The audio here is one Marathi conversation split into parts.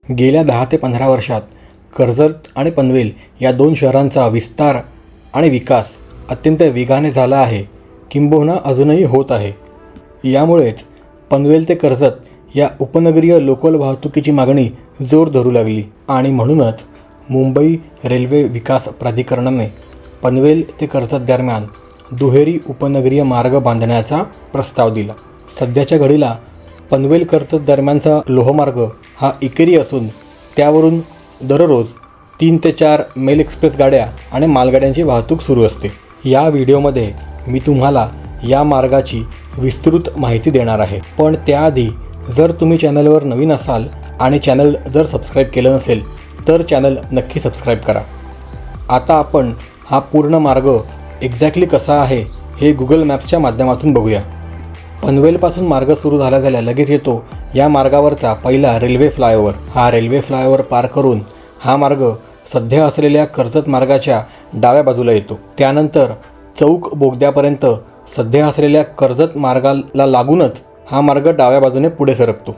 गेल्या 10 ते 15 वर्षात कर्जत आणि पनवेल या दोन शहरांचा विस्तार आणि विकास अत्यंत वेगाने झाला आहे, किंबहुना अजूनही होत आहे। यामुळेच पनवेल ते कर्जत या उपनगरीय लोकल वाहतुकीची मागणी जोर धरू लागली आणि म्हणूनच मुंबई रेल्वे विकास प्राधिकरणाने पनवेल ते कर्जत दरम्यान दुहेरी उपनगरीय मार्ग बांधण्याचा प्रस्ताव दिला। सध्याच्या घडीला पनवेल कर्जत दरम्यानचा लोहमार्ग हा एकेरी असून त्यावरून दररोज 3 ते 4 मेल एक्सप्रेस गाड्या आणि मालगाड्यांची वाहतूक सुरू असते। या व्हिडिओमध्ये मी तुम्हाला या मार्गाची विस्तृत माहिती देणार आहे, पण त्याआधी जर तुम्ही चॅनलवर नवीन असाल आणि चॅनल जर सबस्क्राईब केलं नसेल तर चॅनल नक्की सबस्क्राईब करा। आता आपण हा पूर्ण मार्ग एक्झॅक्टली कसा आहे हे गुगल मॅप्सच्या माध्यमातून बघूया। पनवेलपासून मार्ग सुरू झाल्या लगेच येतो या मार्गावरचा पहिला रेल्वे फ्लायओव्हर। हा रेल्वे फ्लायओव्हर पार करून हा मार्ग सध्या असलेल्या कर्जत मार्गाच्या डाव्या बाजूला येतो। त्यानंतर चौक बोगद्यापर्यंत सध्या असलेल्या कर्जत मार्गाला लागूनच हा मार्ग डाव्या बाजूने पुढे सरकतो।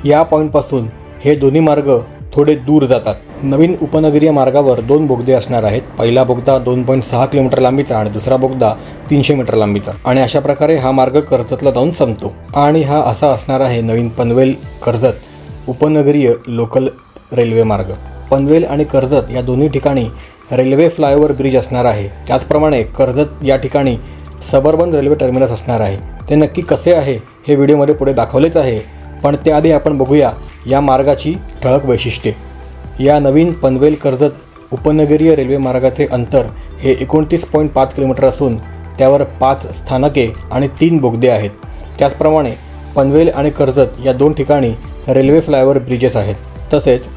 या पॉईंटपासून हे दोन्ही मार्ग थोडे दूर जातात। नवीन उपनगरीय मार्गावर 2 बोगदे असणार आहेत। पहिला बोगदा 2.6 किलोमीटर लांबीचा आणि दुसरा बोगदा 300 मीटर लांबीचा आणि अशा प्रकारे हा मार्ग कर्जतला जाऊन संपतो। आणि हा असा असणार आहे नवीन पनवेल कर्जत उपनगरीय लोकल रेल्वे मार्ग। पनवेल आणि कर्जत या दोन्ही ठिकाणी रेल्वे फ्लायओव्हर ब्रिज असणार आहे। त्याचप्रमाणे कर्जत या ठिकाणी सबर्बन रेल्वे टर्मिनस असणार आहे। ते नक्की कसे आहे हे व्हिडिओमध्ये पुढे दाखवलेच आहे, पण त्याआधी आपण बघूया या मार्गाची ठळक वैशिष्ट्ये। या नवीन पनवेल कर्जत उपनगरीय रेल्वे मार्गाचे अंतर हे 29.5 किलोमीटर असून त्यावर 5 स्थानके आणि 3 बोगदे आहेत। त्याचप्रमाणे पनवेल आणि कर्जत या 2 ठिकाणी रेल्वे फ्लायओव्हर ब्रिजेस आहेत। तसेच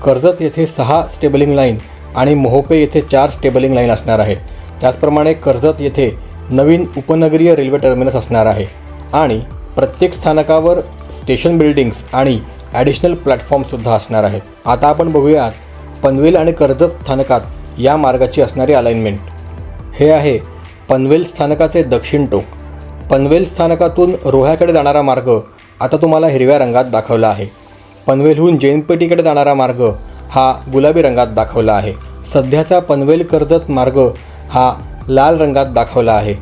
कर्जत येथे 6 स्टेबलिंग लाईन आणि मोहोपे येथे 4 स्टेबलिंग लाईन असणार आहेत। त्याचप्रमाणे कर्जत येथे नवीन उपनगरीय रेल्वे टर्मिनस असणार आहे आणि प्रत्येक स्थानकावर स्टेशन बिल्डिंग्स आणि ॲडिशनल प्लॅटफॉर्मसुद्धा असणार आहेत। आता आपण बघूयात पनवेल आणि कर्जत स्थानकात या मार्गाची असणारी अलाइनमेंट। हे आहे पनवेल स्थानकाचे दक्षिण टोक। पनवेल स्थानकातून रोह्याकडे जाणारा मार्ग आता तुम्हाला हिरव्या रंगात दाखवला आहे। पनवेलहून जैनपेठीकडे जाणारा मार्ग हा गुलाबी रंगात दाखवला आहे। सध्याचा पनवेल कर्जत मार्ग हा लाल रंगात दाखवला आहे।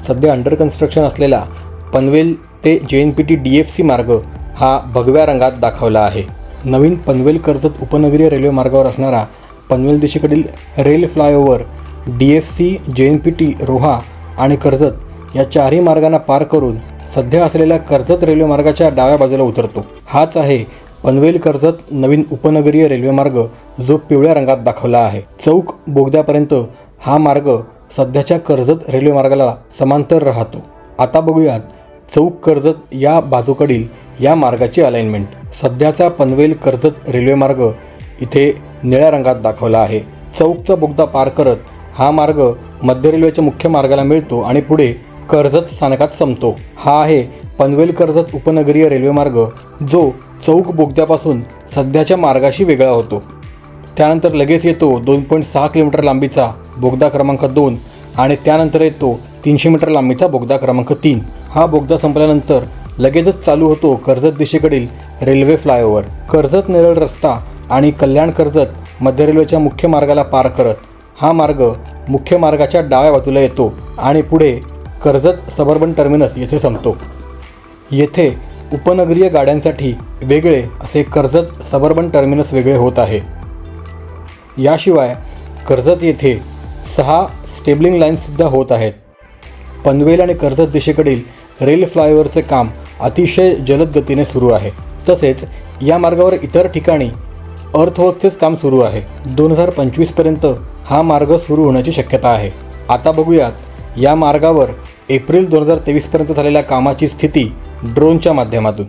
सध्या अंडर कन्स्ट्रक्शन असलेला पनवेल ते JNPT DFC मार्ग हा भगव्या रंगात दाखवला आहे। नवीन पनवेल कर्जत उपनगरीय रेल्वे मार्गावर असणारा पनवेल दिशेकडील rail flyover DFC, JNPT, Roha आणि कर्जत या 4ही मार्गांना पार करून सध्या असलेल्या कर्जत रेल्वे मार्गाच्या डाव्या बाजूला उतरतो। हाच आहे पनवेल कर्जत नवीन उपनगरीय रेल्वे मार्ग जो पिवळ्या रंगात दाखवला आहे। चौक बोगद्यापर्यंत हा मार्ग सध्याच्या कर्जत रेल्वे मार्गाला समांतर राहतो। आता बघूयात चौक कर्जत या बाजूकडील या मार्गाची अलाइनमेंट। सध्याचा पनवेल कर्जत रेल्वे मार्ग इथे निळ्या रंगात दाखवला आहे। चौकचा बोगदा पार करत हा मार्ग मध्य रेल्वेच्या मुख्य मार्गाला मिळतो आणि पुढे कर्जत स्थानकात संपतो। हा आहे पनवेल कर्जत उपनगरीय रेल्वे मार्ग जो चौक बोगद्यापासून सध्याच्या मार्गाशी वेगळा होतो। त्यानंतर लगेच येतो 2.6 किलोमीटर लांबीचा बोगदा क्रमांक 2 आणि त्यानंतर येतो 300 मीटर लांबीचा बोगदा क्रमांक 3। हा बोगदा संपल्यानंतर लगेचच चालू होतो कर्जत दिशेकडील रेल्वे फ्लायओव्हर। कर्जत नेरळ रस्ता आणि कल्याण कर्जत मध्य रेल्वेच्या मुख्य मार्गाला पार करत हा मार्ग मुख्य मार्गाच्या डाव्या बाजूला येतो आणि पुढे कर्जत सबर्बन टर्मिनस येथे संपतो। येथे उपनगरीय गाड्यांसाठी वेगळे असे कर्जत सबर्बन टर्मिनस वेगळे होत आहे। याशिवाय कर्जत येथे 6 स्टेबलिंग लाईन्ससुद्धा होत आहेत। पनवेल आणि कर्जत दिशेकडील रेल फ्लायओव्हरचे काम अतिशय जलद गतीने सुरू आहे। तसेच या मार्गावर इतर ठिकाणी अर्थवर्कचेच काम सुरू आहे। 2025पर्यंत हा मार्ग सुरू होण्याची शक्यता आहे। आता बघूयात या मार्गावर एप्रिल 2023पर्यंत झालेल्या कामाची स्थिती ड्रोनच्या माध्यमातून।